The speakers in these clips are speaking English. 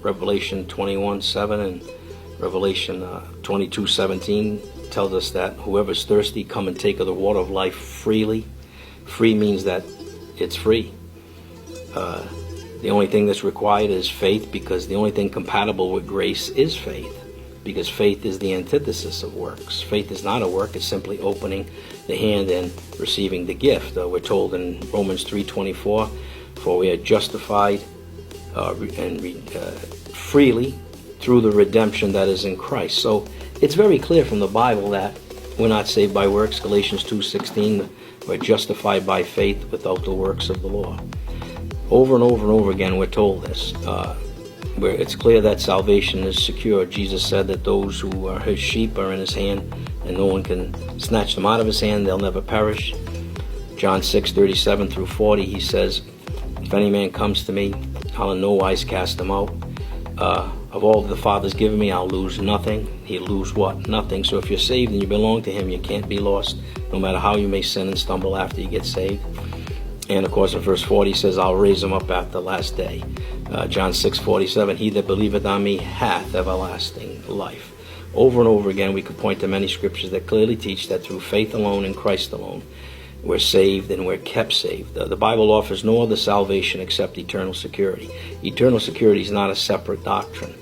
Revelation 21:7 and Revelation 22:17 tells us that whoever's thirsty, come and take of the water of life freely. Free means that it's free. The only thing that's required is faith, because the only thing compatible with grace is faith, because faith is the antithesis of works. Faith is not a work, it's simply opening the hand and receiving the gift. We're told in Romans 3:24, for we are justified freely through the redemption that is in Christ. So it's very clear from the Bible that we're not saved by works. Galatians 2:16, we're justified by faith without the works of the law. Over and over and over again we're told this. Where it's clear that salvation is secure. Jesus said that those who are his sheep are in his hand, and no one can snatch them out of his hand. They'll never perish. John 6:37 through 40, he says, if any man comes to me, I'll in no wise cast him out. Of all that the Father's given me, I'll lose nothing. He'll lose what? Nothing. So if you're saved and you belong to him, you can't be lost, no matter how you may sin and stumble after you get saved. And of course in verse 40 he says, I'll raise him up at the last day. John 6:47, he that believeth on me hath everlasting life. Over and over again we could point to many scriptures that clearly teach that through faith alone in Christ alone, we're saved and we're kept saved. The Bible offers no other salvation except eternal security. Eternal security is not a separate doctrine.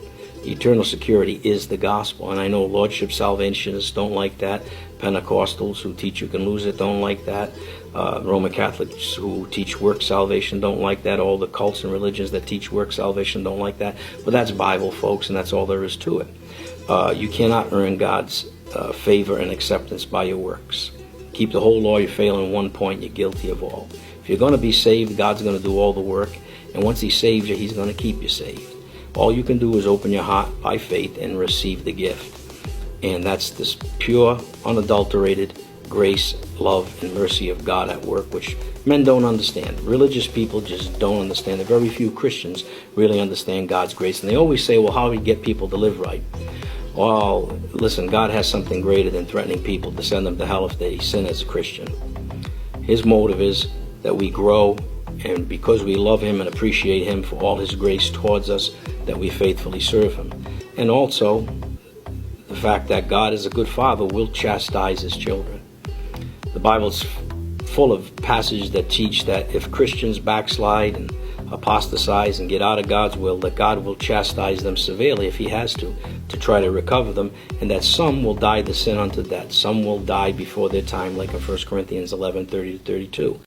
Eternal security is the gospel. And I know Lordship salvationists don't like that. Pentecostals who teach you can lose it don't like that. Roman Catholics who teach work salvation don't like that. All the cults and religions that teach work salvation don't like that. But that's Bible, folks, and that's all there is to it. You cannot earn God's favor and acceptance by your works. Keep the whole law, you fail in one point, you're guilty of all. If you're going to be saved, God's going to do all the work. And once he saves you, he's going to keep you saved. All you can do is open your heart by faith and receive the gift. And that's this pure, unadulterated grace, love, and mercy of God at work, which men don't understand. Religious people just don't understand it. Very few Christians really understand God's grace. And they always say, well, how do we get people to live right? Well, listen, God has something greater than threatening people to send them to hell if they sin as a Christian. His motive is that we grow, and because we love him and appreciate him for all his grace towards us, that we faithfully serve him. And also, the fact that God is a good father will chastise his children. The Bible's full of passages that teach that if Christians backslide and apostatize and get out of God's will, that God will chastise them severely if he has to try to recover them, and that some will die the sin unto death. Some will die before their time, like in 1 Corinthians 11:30-32.